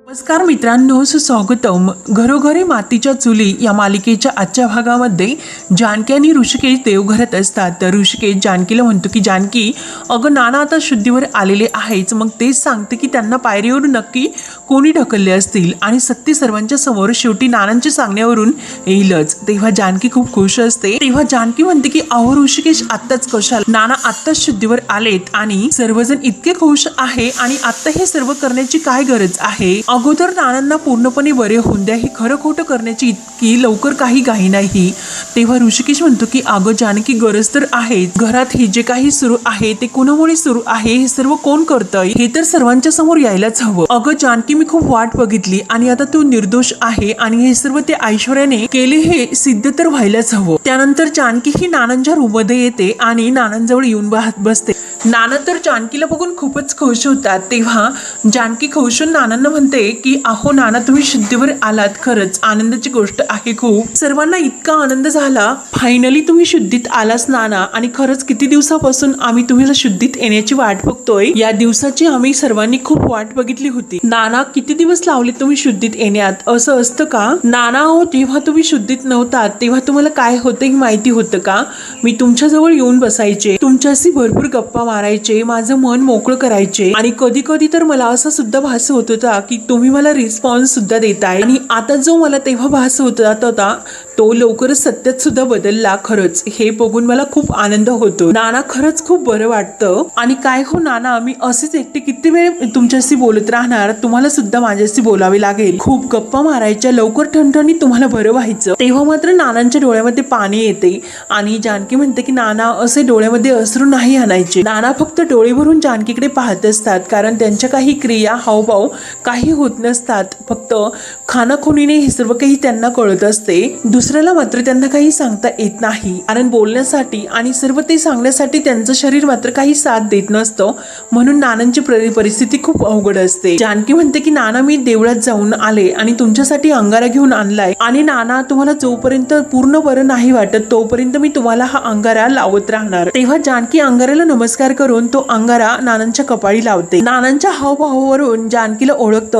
नमस्कार मित्रांनो, सुस्वागतम. घरोघरी मातीच्या चुली या मालिकेच्या आजच्या भागामध्ये जानकी आणि ऋषिकेश देवघरात असतात. तर ऋषिकेश जानकीला म्हणतो की जानकी, अगं नाना आता शुद्धीवर आलेले आहेच. मग तेच सांगते की त्यांना पायरीवरून नक्की कोणी ढकलले असतील आणि सत्य सर्वांच्या समोर शेवटी नानांच्या सांगण्यावरून येईलच. तेव्हा जानकी खूप खुश असते. तेव्हा जानकी म्हणते की अहो ऋषिकेश, आत्ताच कशाला, नाना आत्ताच शुद्धीवर आलेत आणि सर्वजण इतके खुश आहे आणि आत्ता हे सर्व करण्याची काय गरज आहे. अगोदर नानांना पूर्णपणे बरे होऊन द्या. हे खरं खोटं करण्याची इतकी लवकर काही घाई नाही. तेव्हा ऋषिकेश म्हणतो की अगं जानकी, गरज तर आहे. घरात हे जे काही सुरू आहे ते कुणामुळे सुरू आहे, हे सर्व कोण करतंय हे तर सर्वांच्या समोर यायलाच हवं. अगं जानकी, मी खूप वाट बघितली आणि आता तू निर्दोष आहे आणि हे सर्व ते ऐश्वर्याने केले हे सिद्ध तर व्हायलाच हवं. त्यानंतर जानकी ही नानांच्या रूम मध्ये येते आणि नानांजवळ येऊन बसते. नाना तर जानकीला बघून खूपच खुश होतात. तेव्हा जानकी खुश होऊन नानांना म्हणते की अहो नाना, तुम्ही शुद्धीवर आलात, खरंच आनंदाची गोष्ट आहे. खूप सर्वांना इतका आनंद झाला. फायनली तुम्ही शुद्धीत आलास नाना, आणि खरंच किती दिवसापासून आम्ही तुम्हाला शुद्धीत येण्याची वाट बघतोय. या दिवसाची आम्ही सर्वांनी खूप वाट बघितली होती. नाना, किती दिवस लावले तुम्ही शुद्धीत येण्यात? असं असतं का नाना? हो, जेव्हा तुम्ही शुद्धीत नव्हतात तेव्हा तुम्हाला काय होतं हे माहिती होतं का? मी तुमच्याजवळ येऊन बसायचे, तुमच्याशी भरपूर गप्पा मारायचे, माझं मन मोकळं करायचे आणि कधी कधी तर मला असं सुद्धा भास होत होता की तुम्ही मला रिस्पॉन्स सुद्धा देताय. आणि आता जो मला तेव्हा भास होता तो लवकरच सत्यात सुद्धा बदलला. खरंच हे बघून मला खूप आनंद होतो नाना, खरंच खूप बरं वाटतं. आणि काय हो नाना, मी असेच एकटे किती वेळ तुमच्याशी बोलत राहणार? तुम्हाला सुद्धा माझ्याशी बोलावे लागेल. खूप गप्पा मारायच्या, लवकर ठणठणी तुम्हाला बरं व्हायचं. तेव्हा मात्र नानांच्या डोळ्यामध्ये पाणी येते आणि जानकी म्हणते की नाना, असे डोळ्यामध्ये अश्रू नाही आणायचे. नाना फक्त डोळे भरून जानकीकडे पाहत असतात, कारण त्यांच्या काही क्रिया, हावभाव काही होत नसतात. फक्त खानाखुनीने हे सर्व काही त्यांना कळत असते. दुसऱ्याला मात्र त्यांना काही सांगता येत नाही, कारण बोलण्यासाठी आणि सर्व ते सांगण्यासाठी त्यांचं शरीर मात्र काही साथ देत नसतं. म्हणून नानांची परिस्थिती खूप अवघड असते. जानकी म्हणते की नाना, मी देवळात जाऊन आले आणि तुमच्यासाठी अंगारा घेऊन आणलाय. आणि नाना, तुम्हाला जोपर्यंत पूर्ण बरं नाही वाटत तोपर्यंत मी तुम्हाला हा अंगारा लावत राहणार. तेव्हा जानकी अंगाराला नमस्कार करून तो अंगारा नानांच्या कपाळी लावते. नानांच्या हावभावावरून जानकीला ओळखतं.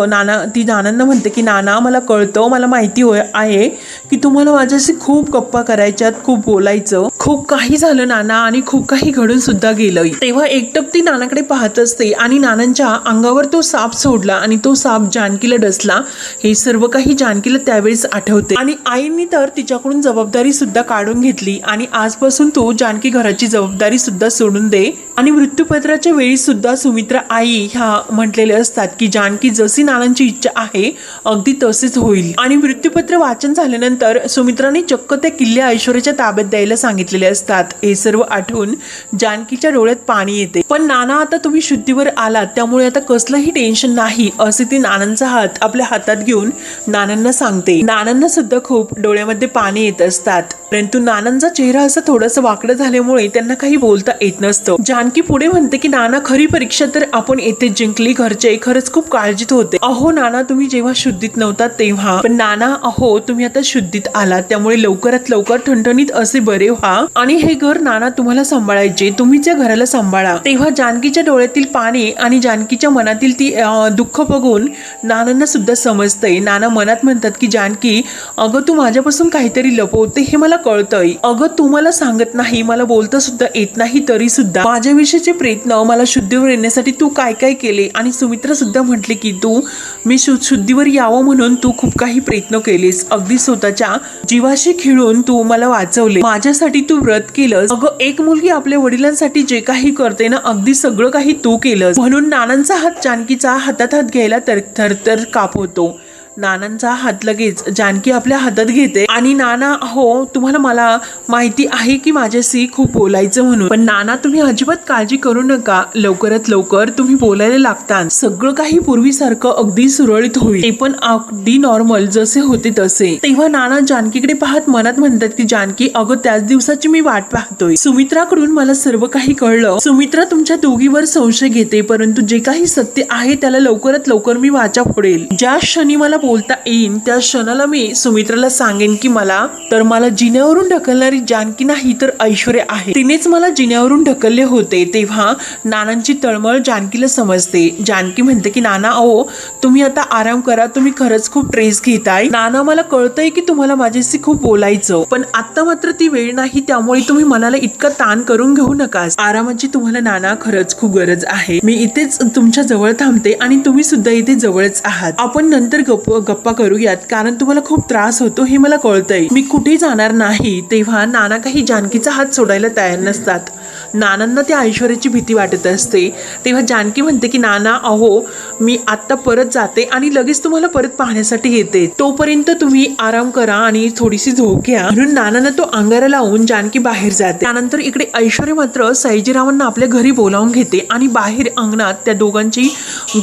ती नानांना म्हणते की नाना, मला कळतं, मला माहिती आहे की तुम्हाला माझ्याशी खूप गप्पा करायच्यात, खूप बोलायचं. खूप काही झालं नाना आणि खूप काही घडून सुद्धा गेलं. तेव्हा एकटक ती नानाकडे पाहत असते आणि नानांच्या अंगावर तो साप सोडला आणि तो साप जानकीला डसला. हे सर्व काही जानकीला त्यावेळेस आठवते आणि आईंनी तर तिच्याकडून जबाबदारी सुद्धा काढून घेतली आणि आजपासून तू जानकी घराची जबाबदारी सुद्धा सोडून दे. आणि मृत्यूपत्राच्या वेळी सुद्धा सुमित्रा आई ह्या म्हटलेले असतात की जानकी जशी नानांची इच्छा आहे अगदी तसेच होईल. आणि मृत्यूपत्र वाचन झाल्यानंतर सुमित्राने चक्क त्या किल्ल्या ऐश्वर्याच्या ताब्यात द्यायला सांगितलेले असतात. हे सर्व आठवून जानकीच्या डोळ्यात पाणी येते. पण नाना, आता तुम्ही शुद्धीवर आलात त्यामुळे आता कसलंही टेन्शन नाही, असे ती नानांचा हात आपल्या हातात घेऊन नानांना सांगते. नानांना सुद्धा खूप डोळ्यामध्ये पाणी येत असतात, परंतु नानांचा चेहरा असा थोडासा वाकडा झाल्यामुळे त्यांना काही बोलता येत नसतं. जानकी पुढे म्हणते की नाना, खरी परीक्षा तर आपण येथे जिंकली. घरचे खरंच खूप काळजीत होते. अहो नाना, तुम्ही जेव्हा शुद्धीत नव्हतात तेव्हा, पण नाना अहो तुम्ही आता शुद्धीत आलात त्यामुळे लवकरात लवकर ठणठणीत असे बरे व्हा आणि हे घर नाना तुम्हाला सांभाळायचे, तुम्हीच या घराला सांभाळा. तेव्हा जानकीच्या डोळ्यातील पाणी आणि जानकीच्या मनातील ती दुःख बघून नानांना सुद्धा समजतंय. नाना मनात म्हणतात की जानकी, अगं तू माझ्यापासून काहीतरी लपवते हे मला कळतंय. अगं तू मला सांगत नाही, मला बोलता सुद्धा येत नाही, तरी सुद्धा माझ्याविषयीचे प्रयत्न, मला शुद्धीवर येण्यासाठी तू काय काय केले. आणि सुमित्रा सुद्धा म्हटले की मी शुद्धीवर यावं म्हणून तू खूप काही प्रयत्न केलेस, अगदी स्वतःच्या जीवाशी खेळून तू मला वाचवले, माझ्यासाठी तू व्रत केलंस. अगं एक मुलगी आपल्या वडिलांसाठी जे काही करते ना, अगदी सगळं काही तू केलंस. म्हणून नानांचा हात जानकीचा हातात हात घ्यायला थरथर कापवतो. नानांचा हात लगेच जानकी आपल्या हातात घेते आणि नाना, हो तुम्हाला मला माहिती आहे की माझ्याशी खूप बोलायचं म्हणून, पण नाना तुम्ही अजिबात काळजी करू नका, लवकरात लवकर तुम्ही बोलायला लागता, सगळं काही पूर्वीसारखं अगदी सुरळीत होईल, ते पण अगदी नॉर्मल जसे होते तसे. तेव्हा नाना जानकीकडे पाहत मनात म्हणतात की जानकी, अगं त्याच दिवसाची मी वाट पाहतोय. सुमित्राकडून मला सर्व काही कळलं. सुमित्रा तुमच्या दोघीवर संशय घेते, परंतु जे काही सत्य आहे त्याला लवकरात लवकर मी वाचा फोडेल. ज्या क्षणी मला बोलता येईन त्या क्षणाला मी सुमित्राला सांगेन की मला जिन्यावरून ढकलणारी जानकी नाही तर ऐश्वर्या आहे, तिनेच मला जिन्यावरून ढकलले होते. तेव्हा नानांची तळमळ जानकीला समजते. जानकी म्हणते की नाना अहो तुम्ही आता आराम करा, तुम्ही खरंच खूप ट्रेस घेताय. नाना मला कळतंय की तुम्हाला माझ्याशी खूप बोलायचं, पण आता मात्र ती वेळ नाही, त्यामुळे तुम्ही मनाला इतका ताण करून घेऊ नका. आरामाची तुम्हाला नाना खरंच खूप गरज आहे. मी इथेच तुमच्या जवळ थांबते आणि तुम्ही सुद्धा इथे जवळच आहात. आपण नंतर गप्पा करूयात, कारण तुम्हाला खूप त्रास होतो हे मला कळतंय. मी कुठे जाणार नाही. तेव्हा नाना काही जानकीचा हात सोडायला तयार नसतात. नानांना त्या ऐश्वर्याची भीती वाटत असते. तेव्हा जानकी म्हणते की नाना अहो मी आता परत जाते आणि लगेच तुम्हाला परत पाहण्यासाठी येते, तोपर्यंत तुम्ही आराम करा आणि थोडीशी झोप घ्या. म्हणून नानांना तो अंगारा लावून जानकी बाहेर जाते. त्यानंतर इकडे ऐश्वर्या मात्र सयाजीरावांना आपल्या घरी बोलावून घेते आणि बाहेर अंगणात त्या दोघांची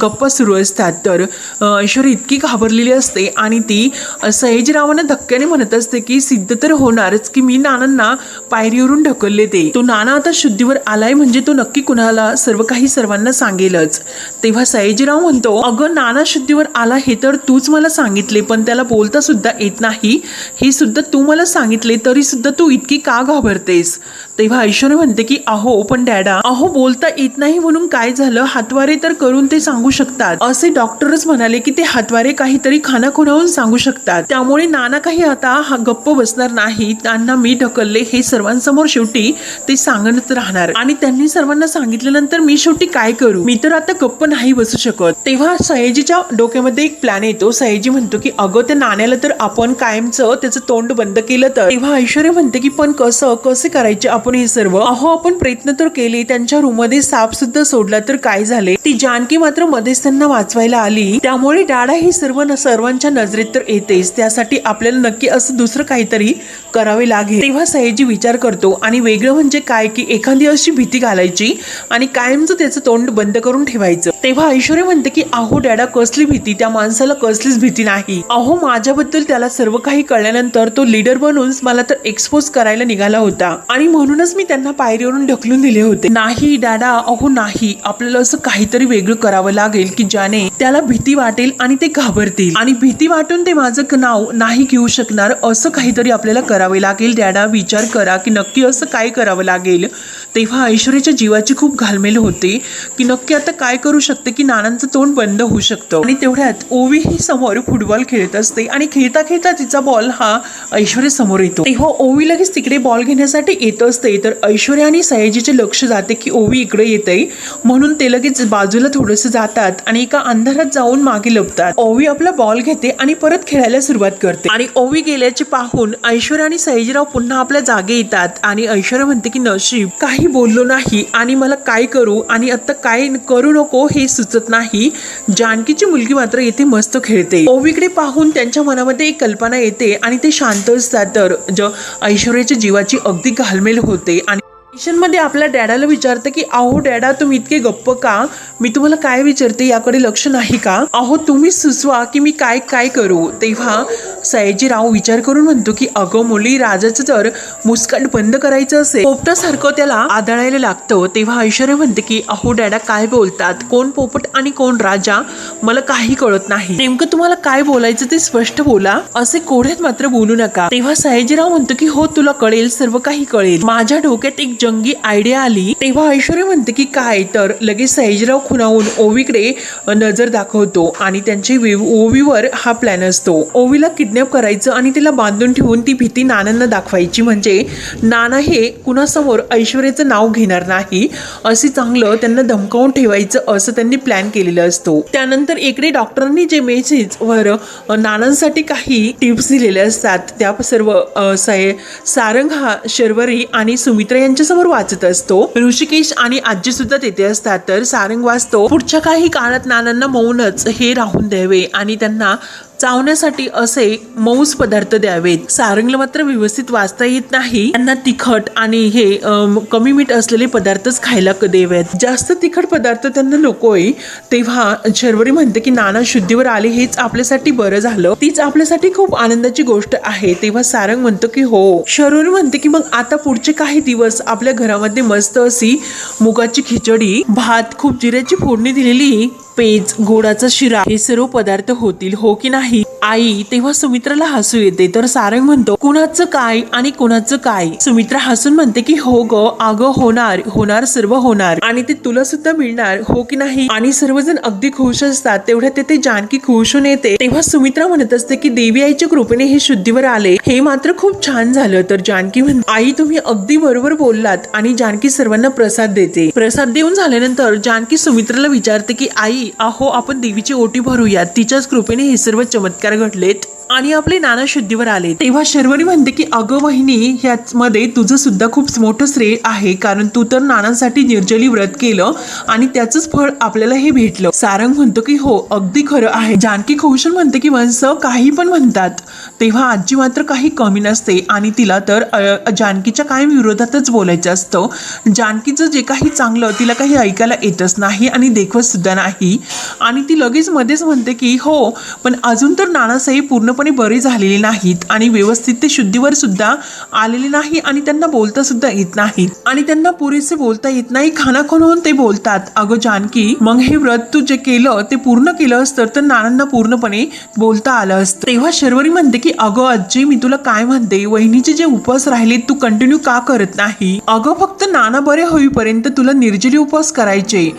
गप्पा सुरू असतात. तर ऐश्वर्या इतकी घाबरलेली असते आणि ती सयाजीरावांना धक्क्याने म्हणत असते की सिद्ध तर होणारच की मी नानांना पायरीवरून ढकलले ते. तो नाना आता शुद्धीवर आलाय म्हणजे तो नक्की कुणाला सर्वांना सांगेलच. तेव्हा सयाजीराव म्हणतो अगं नाना शुद्धीवर आला हे तर तूच मला सांगितले, पण त्याला बोलता सुद्धा येत नाही हे सुद्धा तू मला सांगितले, तरी सुद्धा तू इतकी का घाबरतेस. तेव्हा ऐश्वर्या म्हणते की अहो पण डॅडा अहो बोलता येत नाही म्हणून काय झालं, हातवारे तर करून ते सांगू शकतात. असे डॉक्टरच म्हणाले की ते हातवारे काहीतरी खानाखुणावून सांगू शकतात, त्यामुळे नाना काही आता गप्प बसणार नाही. त्यांना मी ढकलले हे सर्वांसमोर शेवटी ते सांगत राहणार आणि त्यांनी सर्वांना सांगितल्यानंतर मी शेवटी काय करू, मी तर आता गप्प नाही बसू शकत. तेव्हा सयाजीच्या डोक्यामध्ये एक प्लॅन येतो. सयाजी म्हणतो की अगं त्या नाण्याला तर आपण कायमचं त्याचं तोंड बंद केलं तर. तेव्हा ऐश्वर्या म्हणते की पण कसे करायचे आपण हे सर्व. अहो आपण प्रयत्न तर केले, त्यांच्या रूम मध्ये साप सुद्धा सोडला तर काय झाले, ती जानकी मात्र मध्येच त्यांना वाचवायला आली. त्यामुळे डाडा ही सर्वांच्या नजरेत तर येतेच, त्यासाठी आपल्याला नक्की असं दुसरं काहीतरी करावे लागेल. तेव्हा सयाजी विचार करतो आणि वेगळं म्हणजे काय की एखादी अशी भीती घालायची आणि कायमचं त्याचं तोंड बंद करून ठेवायचं. तेव्हा ऐश्वर्या म्हणते की अहो डॅडा कसली भीती, त्या माणसाला कसलीच भीती नाही. अहो माझ्याबद्दल त्याला सर्व काही कळल्यानंतर तो लीडर बनून मला तर एक्सपोज करायला निघाला होता आणि म्हणूनच मी त्यांना पायरीवरून ढकलून दिले होते. नाही डॅडा अहो नाही, आपल्याला असं काहीतरी वेगळं करावं लागेल की ज्याने त्याला भीती वाटेल आणि ते घाबरतील आणि भीती वाटून ते माझं नाव नाही घेऊ शकणार. असं काहीतरी आपल्याला करावे लागेल. डॅडा विचार करा की नक्की असं काय करावं लागेल. तेव्हा ऐश्वर्याच्या जीवाची खूप घालमेल होते की नक्की आता काय करू शकते की नानांचं तोंड बंद होऊ शकतं. आणि तेवढ्यात ओवी ही समोर फुटबॉल खेळत असते आणि खेळता खेळता तिचा बॉल हा ऐश्वर्या समोर येतो. तेव्हा ओवी लगेच तिकडे बॉल घेण्यासाठी येत असते, तर ऐश्वर्या आणि सयाजीचे लक्ष जाते की ओवी इकडे येते, म्हणून ते लगेच बाजूला थोडंसं जातात आणि एका अंधारात जाऊन मागे लपतात. ओवी आपला बॉल घेते आणि परत खेळायला सुरुवात करते आणि ओवी गेल्याचे पाहून ऐश्वर्या आणि सयाजीराव पुन्हा आपल्या जागे येतात आणि ऐश्वर्या म्हणते की नशीब काही बोललो नाही आणि मला काय करू आणि आता काय करू नको हे सुचत नाही. जानकीची मुलगी मात्र येथे मस्त खेळते. ओवीकडे पाहून त्यांच्या मनामध्ये एक कल्पना येते आणि ते शांत असतात. तर ऐश्वर्याच्या जीवाची अगदी घालमेल होते आणि मध्ये आपल्या डॅडाला विचारते की अहो डॅडा तुम्ही इतके गप्प का, मी तुम्हाला काय विचारते याकडे लक्ष नाही का, अहो तुम्ही सुचवा की मी काय काय करू. तेव्हा सयाजीराव विचार करून म्हणतो की अगं मुली राजाचं जर मुस्काट बंद करायचं असेल पोपटासारखं त्याला आदळायला लागतं. तेव्हा ऐश्वर्या म्हणते की अहो डॅडा काय बोलतात, कोण पोपट आणि कोण राजा मला काही कळत नाही, नेमकं तुम्हाला काय बोलायचं ते स्पष्ट बोला, असे कोढ्यात मात्र बोलू नका. तेव्हा सयाजीराव म्हणतो की हो तुला कळेल, सर्व काही कळेल. माझ्या डोक्यात एक जंगी आयडिया आली. तेव्हा ऐश्वर्या म्हणते की काय, तर लगेच सयाजीराव खुणावून ओवीकडे नजर दाखवतो आणि त्यांची ओवीवर हा प्लॅन असतो. ओवीला किडनॅप करायचं आणि तिला बांधून ठेवून ती भीती नानांना दाखवायची, म्हणजे नाना हे कुणासमोर ऐश्वर्याचं नाव घेणार नाही, असे चांगलं त्यांना धमकावून ठेवायचं असं त्यांनी प्लॅन केलेलं असतो. त्यानंतर इकडे डॉक्टरांनी जे मेसेजवर नानांसाठी काही टिप्स दिलेले असतात त्या सर्व सारंग हा शर्वरी आणि सुमित्रा यांच्यासमोर वाचत असतो. ऋषिकेश आणि आजी सुद्धा तिथे असतात. तर सारंग वाचतो पुढच्या काही काळात नानांना मौनच हे राहून द्यावे आणि त्यांना चावण्यासाठी असे मऊस पदार्थ द्यावेत. सारंगला मात्र व्यवस्थित वाचता येत नाही, त्यांना तिखट आणि हे कमी मीठ असलेले पदार्थच खायला द्यावेत, जास्त तिखट पदार्थ त्यांना नकोय. तेव्हा शर्वरी म्हणते की नाना शुद्धीवर आले हेच आपल्यासाठी बरं झालं, तीच आपल्यासाठी खूप आनंदाची गोष्ट आहे. तेव्हा सारंग म्हणतो की हो. शर्वरी म्हणते की मग आता पुढचे काही दिवस आपल्या घरामध्ये मस्त अशी मुगाची खिचडी, भात, खूप जिऱ्याची फोडणी दिलेली पेज, गोडाचा शिरा हे सर्व पदार्थ होतील, हो की नाही आई? तेव्हा सुमित्राला हसू येते, तर सारंग म्हणतो कुणाचं काय आणि कुणाचं काय? सुमित्रा हसून म्हणते की हो ग, अगं होणार होणार, सर्व होणार आणि ते तुला सुद्धा मिळणार, हो की नाही? आणि सर्वजण अगदी खुश असतात. तेवढ्या तेथे जानकी खुश होऊन येते. तेव्हा सुमित्रा म्हणत असते की देवी आईच्या कृपेने हे शुद्धीवर आले, हे मात्र खूप छान झालं. तर जानकी म्हणते आई तुम्ही अगदी बरोबर बोललात. आणि जानकी सर्वांना प्रसाद देते. प्रसाद देऊन झाल्यानंतर जानकी सुमित्राला विचारते की आई अहो आपण देवीची ओटी भरूयात, तिच्याच कृपेने हे सर्व चमत्कार घडलेत आणि आपले नाना शुद्धीवर आले. तेव्हा शर्वरी म्हणते की अगं वहिनी, ह्यामध्ये तुझं सुद्धा खूप मोठं श्रेय आहे, कारण तू तर नानांसाठी निर्जली व्रत केलं आणि त्याचंच फळ आपल्याला हे भेटलं. सारंग म्हणतो की हो अगदी खरं आहे. जानकी कौशल म्हणते की वंश काही पण म्हणतात. तेव्हा आजी मात्र काही कमी नसते आणि तिला तर जानकीच्या कायम विरोधातच बोलायचं असतं. जानकीचं जे काही चांगलं तिला काही ऐकायला येतच नाही आणि देखवत सुद्धा नाही. आणि ती लगेच मध्येच म्हणते की हो पण अजून तर नानासाहेब पूर्णपणे बरे झालेले नाहीत आणि व्यवस्थित ते शुद्धीवर सुद्धा आलेले नाही आणि त्यांना बोलता सुद्धा येत नाही आणि त्यांना पुरेसे बोलता येत नाही. खानाखोन होऊन ते बोलतात. अगं जानकी, मग हे व्रत तू जे केलं ते पूर्ण केलं असतं तर नानांना पूर्णपणे बोलता आलं असतं. तेव्हा शर्वरी म्हणते की अगं आजी, मी तुला काय म्हणते, वहिनीचे जे उपवास राहिले तू कंटिन्यू का करत नाही? अगं फक्त नाना बरे होईपर्यंत तुला निर्जली उपवास करायचे.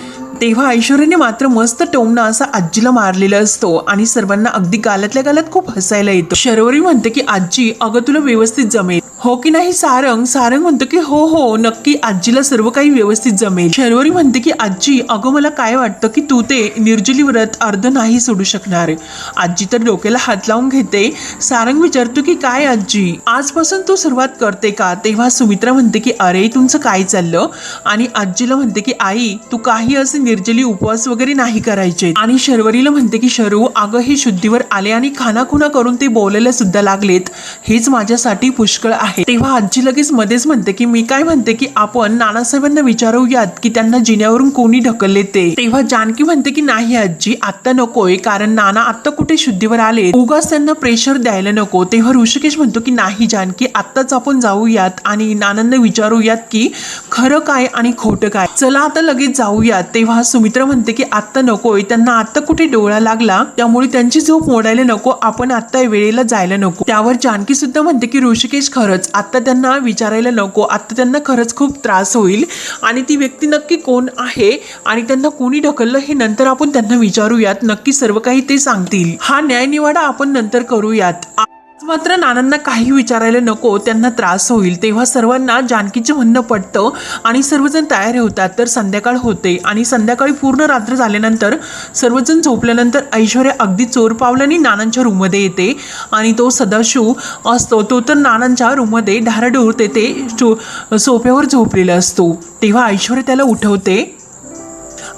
तेव्हा ऐश्वर्याने मात्र मस्त टोमणा असा आजीला मारलेला असतो आणि सर्वांना अगदी गालातल्या गालात खूप हसायला येतं. शर्वरी म्हणते की आजी अगं तुला व्यवस्थित जमेल, हो की नाही? सारंग म्हणतो की हो हो नक्की, आजीला सर्व काही व्यवस्थित जमेल. शर्वरी म्हणते की आजी अगं मला काय वाटतं की तू ते निर्जली व्रत अर्ध नाही सोडू शकणार. आजी तर डोक्याला हात लावून घेते. सारंग विचारतो की काय आजी, आजपासून तू सुरुवात करते का? तेव्हा सुमित्रा म्हणते की अरे तुमचं काय चाललं? आणि आजीला म्हणते की आई तू काही असे निर्जली उपवास वगैरे नाही करायचे. आणि शर्वरीला म्हणते की शरू अगं हे शुद्धीवर आले आणि खानाखुना करून ते बोलायला सुद्धा लागलेत, हेच माझ्यासाठी पुष्कळ आहे. तेव्हा आजी लगेच मध्येच म्हणते की मी काय म्हणते की आपण नानासाहेबांना विचारूयात की त्यांना जिन्यावरून कोणी ढकलले ते. तेव्हा जानकी म्हणते की नाही आजी आत्ता नकोय, कारण नाना आत्ता कुठे शुद्धीवर आले, उगाच त्यांना प्रेशर द्यायला नको. तेव्हा ऋषिकेश म्हणतो की नाही जानकी, आत्ताच आपण जाऊयात आणि नानांना विचारूयात की खरं काय आणि खोटं काय, चला आता लगेच जाऊयात. तेव्हा सुमित्रा म्हणते की आत्ता नकोय, त्यांना आत्ता कुठे डोळा लागला, त्यामुळे त्यांची झोप मोडायला नको, आपण आत्ता वेळेला जायला नको. त्यावर जानकी सुद्धा म्हणते की ऋषिकेश खरंच आत्ता त्यांना विचारायला नको, आत्ता त्यांना खरंच खूप त्रास होईल आणि ती व्यक्ती नक्की कोण आहे आणि त्यांना कोणी ढकललं हे नंतर आपण त्यांना विचारूयात, नक्की सर्व काही ते सांगतील. हा न्यायनिवाडा आपण नंतर करूयात, मात्र नानांना काही विचारायला नको, त्यांना त्रास होईल. तेव्हा सर्वांना जानकीचं म्हणणं पटतं आणि सर्वजण तयार होतात. तर संध्याकाळ होते आणि संध्याकाळी पूर्ण रात्र झाल्यानंतर सर्वजण झोपल्यानंतर ऐश्वर्या अगदी चोर पावलांनी नानांच्या रूममध्ये येते आणि तो सदाशिव असतो, तो तर नानांच्या रूममध्ये ढाराडूर तेथे सोफ्यावर झोपलेला असतो. तेव्हा ऐश्वर्या त्याला उठवते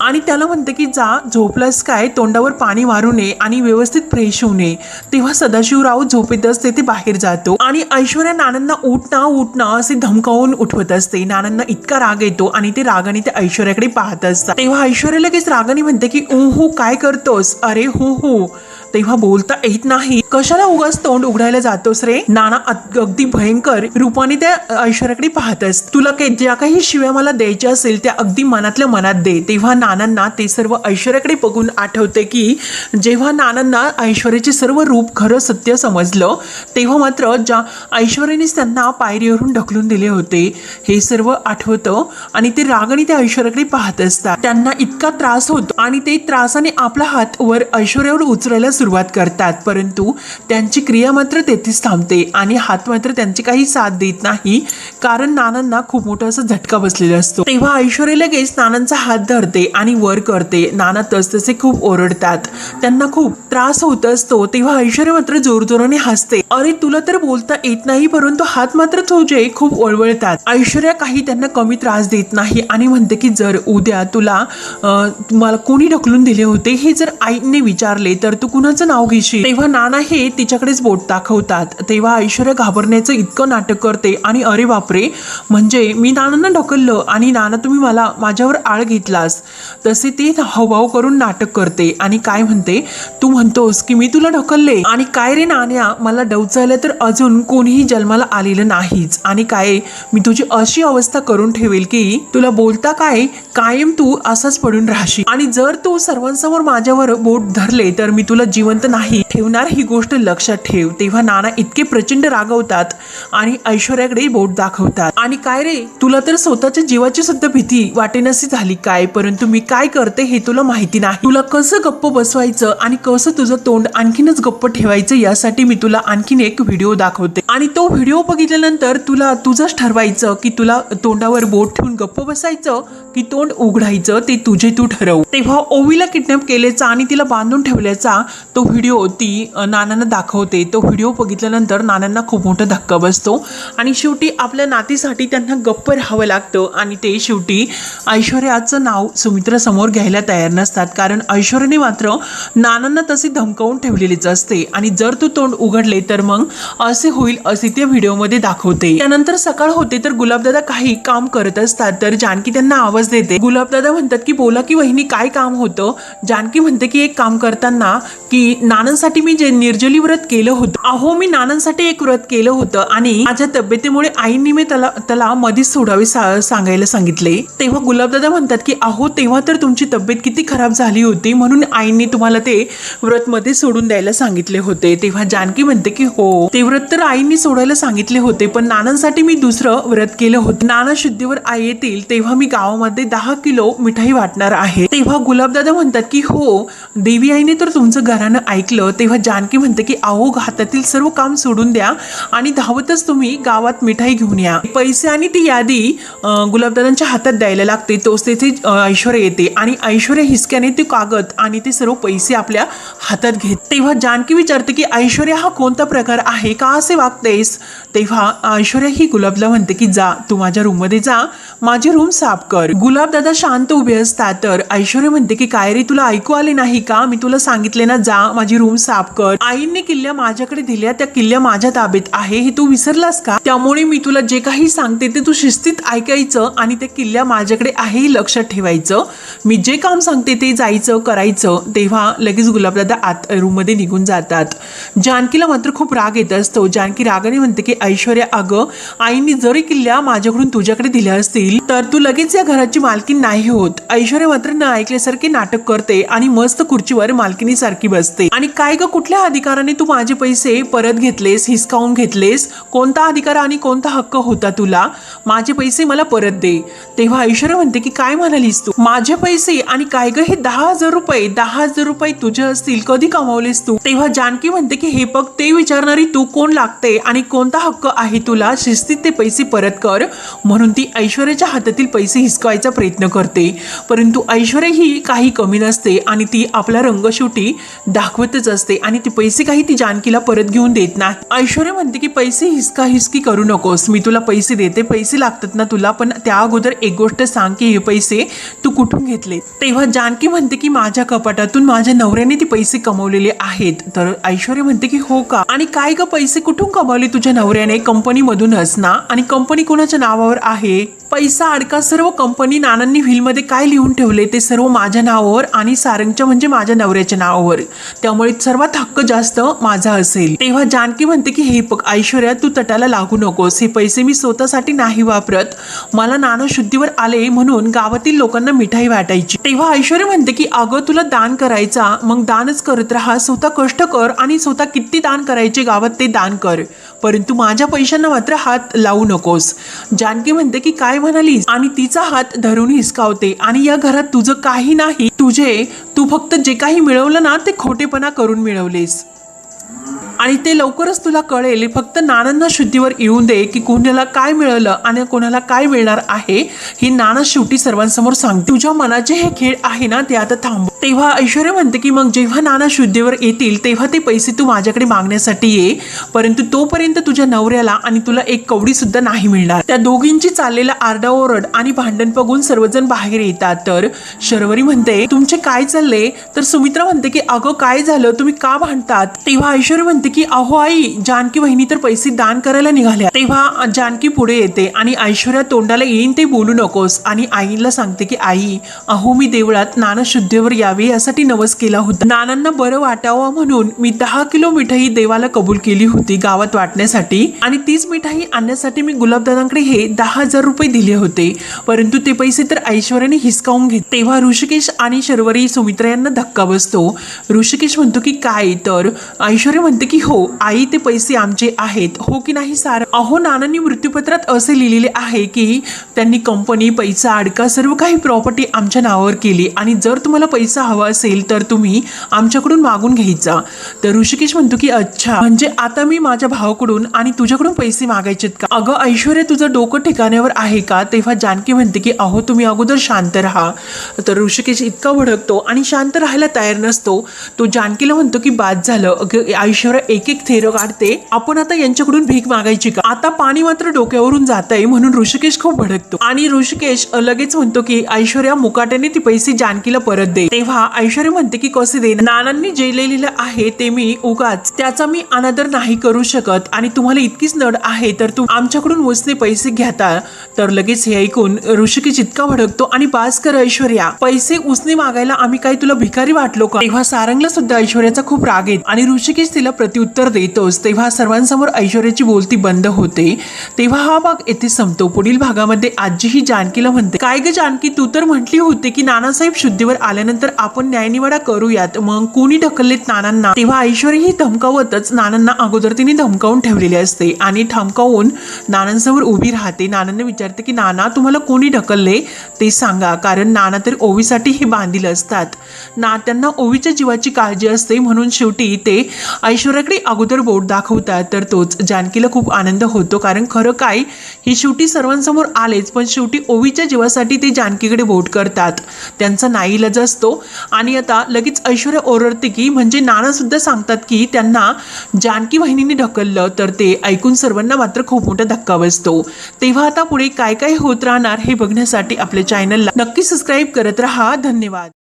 आणि त्याला म्हणते की जा झोपलास काय, तोंडावर पाणी मारू नये आणि व्यवस्थित फ्रेश होऊ नये. तेव्हा सदाशिवराव झोपेतच तेथे बाहेर जातो आणि ऐश्वर्या नानांना उठना असे धमकावून उठवत असते. नानांना इतका राग येतो आणि ते रागाने ते ऐश्वर्याकडे पाहत असतात. तेव्हा ऐश्वर्या लगेच रागाने म्हणते की हो काय करतोस, अरे हो. तेव्हा बोलता येत नाही, कशाला उगाच तोंड उघडायला जातोस रे? नाना अगदी भयंकर रूपाने त्या ऐश्वर्याकडे पाहतस, तुला ज्या काही शिव्या मला द्यायच्या असेल त्या अगदी मनातल्या मनात दे. तेव्हा नानांना ते सर्व ऐश्वर्याकडे बघून आठवते की जेव्हा नानांना ऐश्वर्याचे सर्व रूप खरं सत्य समजलं तेव्हा मात्र ज्या ऐश्वर्यानेच त्यांना पायरीवरून ढकलून दिले होते, हे सर्व आठवतं आणि ते रागाने त्या ऐश्वर्याकडे पाहत असतात. त्यांना इतका त्रास होतो आणि ते त्रासाने आपला हात वर ऐश्वर्यावर उचलायला सुरुवात करतात, परंतु त्यांची क्रिया मात्र तेथेच थांबते आणि हात मात्र त्यांची काही साथ देत नाही, कारण नानांना खूप मोठा असा झटका बसलेला असतो. तेव्हा ऐश्वर्या लगेच नानांचा हात धरते आणि वर करते. नाना तसतसे खूप ओरडतात, त्यांना खूप त्रास होत असतो. तेव्हा ऐश्वर्या मात्र जोरजोराने हसते, अरे तुला तर बोलता येत नाही, परंतु हात मात्र तुझे खूप वळवळतात. ऐश्वर्या काही त्यांना कमी त्रास देत नाही आणि म्हणते की जर उद्या तुला मला कोणी ढकलून दिले होते हे जर आईने विचारले तर तू कुणा कोणाचं नाव घेशील? तेव्हा नाना हे तिच्याकडेच बोट दाखवतात. तेव्हा ऐश्वर्या घाबरण्याचं इतकं नाटक करते आणि अरे बापरे, म्हणजे मी नानांना ढकललं आणि नाना तुम्ही मला माझ्यावर आळ घेतलास, तसे ते हावभाव करून नाटक करते आणि काय म्हणते, तू म्हणतोस की मी तुला ढकलले आणि काय रे नाण्या, मला डवचायला तर अजून कोणीही जन्माला आलेलं नाहीच आणि काय मी तुझी अशी अवस्था करून ठेवेल की तुला बोलता काय कायम तू असाच पडून राहशील आणि जर तू सर्वांसमोर माझ्यावर बोट धरले तर मी तुला जिवंत नाही ठेवणार, ही गोष्ट लक्षात ठेव. तेव्हा नाना इतके प्रचंड रागवतात आणि ऐश्वर्याकडे बोट दाखवतात आणि काय रे, तुला तर स्वतःच्या जीवाची सुद्धा भीती वाटेनाशी झाली काय, परंतु मी काय करते हे तुला माहिती नाही. तुला कसं गप्प बसवायचं आणि कसं तुझं तोंड आणखीनच गप्प ठेवायचं यासाठी मी तुला आणखीन एक व्हिडिओ दाखवते आणि तो व्हिडिओ बघितल्यानंतर तुला तुझंच ठरवायचं की तुला तोंडावर बोट ठेवून गप्प बसायचं की तोंड उघडायचं, ते तुझे तू ठरव. तेव्हा ओवीला किडनॅप केल्याचा आणि तिला बांधून ठेवल्याचा तो व्हिडिओ ती नानांना दाखवते. तो व्हिडिओ बघितल्यानंतर नानांना खूप मोठा धक्का बसतो आणि शेवटी आपल्या नातीसाठी त्यांना गप्प राहावं लागतं आणि ते शेवटी ऐश्वर्याचं नाव सुमित्रा समोर घ्यायला तयार नसतात, कारण ऐश्वर्याने मात्र नानांना तसे धमकावून ठेवलेलीच असते आणि जर तू तोंड उघडले तर मग असे होईल असे त्या व्हिडिओमध्ये दाखवते. त्यानंतर सकाळ होते तर गुलाबदादा काही काम करत असतात तर जानकी त्यांना आवाज देते. गुलाबदादा म्हणतात की बोला की वहिनी काय काम होतं? जानकी म्हणते की एक काम करताना की नानांसाठी मी जे निर्जली व्रत केलं होतं, अहो मी नानांसाठी एक व्रत केलं होतं आणि माझ्या तब्येतीमुळे आईंनी मी त्याला मध्येच सोडावे सांगायला सांगितले. तेव्हा गुलाबदादा म्हणतात की अहो तेव्हा तर तुमची तब्येत किती खराब झाली होती म्हणून आईंनी तुम्हाला ते व्रत मध्ये सोडून द्यायला सांगितले होते. तेव्हा जानकी म्हणते की हो, ते व्रत तर आईंनी सोडायला सांगितले होते पण नानांसाठी मी दुसरं व्रत केलं होतं. नाना शुद्धीवर आई येतील तेव्हा मी गावामध्ये 10 किलो मिठाई वाटणार आहे. तेव्हा गुलाबदादा म्हणतात की हो, देवी आईने तर तुमचं घरानं ऐकलं. तेव्हा जानकी म्हणते की अहो हातातील सर्व काम सोडून द्या आणि धावतच तुम्ही गावात मिठाई घेऊन या. पैसे आणि ती यादी गुलाबदादांच्या हातात द्यायला लागते. तोच तेथे ऐश्वर्या येते आणि ऐश्वर्या हिसक्याने ते कागद आणि ते सर्व पैसे आपल्या हातात घेत. तेव्हा जानकी विचारते की ऐश्वर्या हा कोणता प्रकार आहे, का असे वागतेस? तेव्हा ऐश्वर्या ही गुलाबला म्हणते की जा तू माझ्या रूम मध्ये जा, माझी रूम साफ कर. गुलाबदादा शांत उभे असतात तर ऐश्वर्या म्हणते की काय रे, तुला ऐकू आले नाही का? मी तुला सांगितले ना, जा माझी रूम साफ कर. आईंनी किल्ल्या माझ्याकडे दिल्या, त्या किल्ल्या माझ्या ताब्यात आहे हे तू विसरलास का? त्यामुळे मी तुला जे काही सांगते ते तू शिस्तीत ऐकायचं आणि त्या किल्ल्या माझ्याकडे आहे हे लक्षात ठेवायचं. मी जे काम सांगते ते जायचं करायचं. तेव्हा लगेच गुलाबदादा आत रूम मध्ये निघून जातात. जानकीला मात्र खूप राग येत असतो. जानकी रागाने म्हणते की ऐश्वर्या, अगं आईंनी जरी किल्ल्या माझ्याकडून तुझ्याकडे दिल्या असतील तर तू लगेच या घराची मालकीण नाही होत. ऐश्वर्या मात्र न ऐकल्यासारखे नाटक करते आणि मस्त खुर्चीवर मालकिनी सारखी बसते. आणि काय ग, कुठल्या अधिकाराने तू माझे पैसे परत घेतलेस, हिसकावून घेतलेस? कोणता अधिकार आणि कोणता हक्क होता तुला? माझे पैसे मला परत दे. तेव्हा ऐश्वर्या म्हणते की काय म्हणालीस तू? माझे पैसे आणि काय ग, हे 10,000 रुपये, 10,000 रुपये तुझे असतील, कधी कमावलेस तू? तेव्हा जानकी म्हणते की हे बघ, ते विचारणारी तू कोण लागते आणि कोणता हक्क आहे तुला? शिस्तीत ते पैसे परत कर. म्हणून ती ऐश्वर्याच्या हातातील पैसे हिसकावायचा प्रयत्न करते, परंतु ऐश्वर्या ही काही कमी नसते आणि ती आपला रंग शेवटी दाखवतच असते आणि ते पैसे काही ती जानकीला परत घेऊन देत नाही. ऐश्वर्या म्हणते की पैसे हिसकी करू नकोस, मी तुला पैसे देते, पैसे लागतात ना तुला, पण त्या अगोदर एक गोष्ट सांग की हे पैसे तू कुठून घेतले? तेव्हा जानकी म्हणते की माझ्या कपाटातून माझ्या नवऱ्याने ते पैसे कमवलेले आहेत. तर ऐश्वर्या म्हणते की हो का, आणि काय ग, पैसे कुठून कमावले तुझ्या नवऱ्याने? कंपनी मधूनच ना? आणि कंपनी कोणाच्या नावावर आहे? पैसा अडका सर्व कंपनी नानांनी व्हीलमध्ये काय लिहून ठेवले ते सर्व माझ्या नावावर आणि सारंगच्या म्हणजे माझ्या नवऱ्याच्या नावावर, त्यामुळे सर्वात हक्क जास्त माझा असेल. तेव्हा जानकी म्हणते की हे बघ ऐश्वर्या, तू तटाला लागू नकोस, हे पैसे मी स्वतःसाठी नाही वापरत, मला नाना शुद्धीवर आले म्हणून गावातील लोकांना मिठाई वाटायची. तेव्हा ऐश्वर्या म्हणते की अगं तुला दान करायचा, मग दानच करत राहा, स्वतः कष्ट कर आणि स्वतः किती दान करायचे गावात ते दान कर, परंतु माझ्या पैशांना मात्र हात लावू नकोस. जानकी म्हणते की काय म्हणालीस? आणि तिचा हात धरून हिसकावते आणि या घरात तुझं काही नाही, तू फक्त जे काही मिळवलं ना ते खोटेपणा करून मिळवलेस आणि ते लवकरच तुला कळेल. फक्त नानांना शुद्धीवर येऊन दे की कोणाला काय मिळालं आणि कोणाला काय मिळणार आहे हे नाना शेवटी सर्वांसमोर सांगते. तुझ्या मनाचे हे खेळ आहे ना ते आता थांबव. तेव्हा ऐश्वर्या म्हणते की मग जेव्हा नाना शुद्धीवर येतील तेव्हा ते पैसे तू माझ्याकडे मागण्यासाठी ये, परंतु तोपर्यंत तुझ्या नवऱ्याला आणि तुला एक कवडी सुद्धा नाही मिळणार. त्या दोघींची चाललेला आरडाओरड आणि भांडण बघून सर्वजण बाहेर येतात. तर शर्वरी म्हणते तुमचे काय चालले, तर सुमित्रा म्हणते की अगं काय झालं, तुम्ही का भांडतात. तेव्हा ऐश्वर्या म्हणते की अहो आई, जानकी बहिणी तर पैसे दान करायला निघाल्या. तेव्हा जानकी पुढे येते आणि ऐश्वर्या तोंडाला येईन ते बोलू नकोस, आणि आईला सांगते की आई अहो मी देवळात नाना शुद्धीवर यावे यासाठी नवस केला होता. नानांना बरं वाटावं म्हणून मी 10 किलो मिठाई देवाला कबूल केली होती गावात वाटण्यासाठी, आणि तीच मिठाई आणण्यासाठी मी गुलाबदादांकडे हे 10,000 रुपये दिले होते, परंतु ते पैसे तर ऐश्वर्याने हिसकावून घेत. तेव्हा ऋषिकेश आणि शर्वरी सुमित्रा यांना धक्का बसतो. ऋषिकेश म्हणतो की काय, तर ऐश्वर्या म्हणते की हो आई ते पैसे आमचे आहेत, हो की नाही सार. अहो नानांनी मृत्यूपत्रात असे लिहिलेले आहे की त्यांनी कंपनी, पैसा, अडका सर्व काही प्रॉपर्टी आमच्या नावावर केली, आणि जर तुम्हाला पैसा हवा असेल तर तुम्ही आमच्याकडून मागून घ्यायचा. तर ऋषिकेश म्हणतो की अच्छा, म्हणजे आता मी माझ्या भावाकडून आणि तुझ्याकडून पैसे मागायचेत का. अगं ऐश्वर्या तुझं डोकं ठिकाण्यावर आहे का. तेव्हा जानकी म्हणते की अहो तुम्ही अगोदर शांत राहा. तर ऋषिकेश इतका भडकतो आणि शांत राहायला तयार नसतो. तो जानकीला म्हणतो की बाद झालं, ऐश्वर्या एक एक थेरं काढते, आपण आता यांच्याकडून भीक मागायची का. आता पाणी मात्र डोक्यावरून जात आहे म्हणून ऋषिकेश खूप भडकतो, आणि ऋषिकेश लगेच म्हणतो की ऐश्वर्या मुकाट्याने ती पैसे जानकीला परत दे. तेव्हा ऐश्वर्या म्हणते की कसे दे, नानांनी जे लिहिलेलं आहे ते मी उगाच त्याचा मी अनादर नाही करू शकत, आणि तुम्हाला इतकीच नड आहे तर तू आमच्याकडून उसने पैसे घेता. तर लगेच हे ऐकून ऋषिकेश इतका भडकतो आणि बास कर ऐश्वर्या, पैसे उसने मागायला आम्ही काही तुला भिकारी वाटलो का. तेव्हा सारंगला सुद्धा ऐश्वर्याचा खूप राग येतो आणि ऋषिकेश तिला प्रत्युत्तर देतोच. तेव्हा सर्वांसमोर ऐश्वर्याची बोलती बंद होते. तेव्हा हा भाग येथे संपतो. पुढील भागामध्ये आजी ही जानकीला म्हणते काय ग जानकी, तू तर म्हटली होती की नानासाहेब शुद्धीवर आल्यानंतर आपण न्यायनिवाडा करूयात, मग कोणी ढकललेत नानांना. तेव्हा ऐश्वर्या ही धमकावतच नानांना अगोदर तिने धमकावून ठेवलेले असते आणि धमकावून नानांसमोर उभी राहते. नानांना विचारते की नाना तुम्हाला कोणी ढकलले ते सांगा, कारण नाना तरी ओवीसाठी हे बांधील असतात ना, त्यांना ओवीच्या जीवाची काळजी असते, म्हणून शेवटी ते ऐश्वर्याकडे अगोदर बोट दाखवतात. तर तोच जानकीला खूप आनंद होतो, कारण खरं काय हे शेवटी सर्वांसमोर आलेच, पण शेवटी ओवीच्या जीवासाठी ते जानकीकडे बोट करतात. त्यांचा नाईलाज असतो. आणि आता लगेच ऐश्वर्या ओरडते की म्हणजे नाना सुद्धा सांगतात की त्यांना जानकी बहिणीने ढकललं. तर ते ऐकून सर्वांना मात्र खूप मोठा धक्का बसतो. तेव्हा आता पुढे काय काय होत राहणार हे बघण्यासाठी आपल्या चॅनलला नक्की सबस्क्राईब करत राहा. धन्यवाद.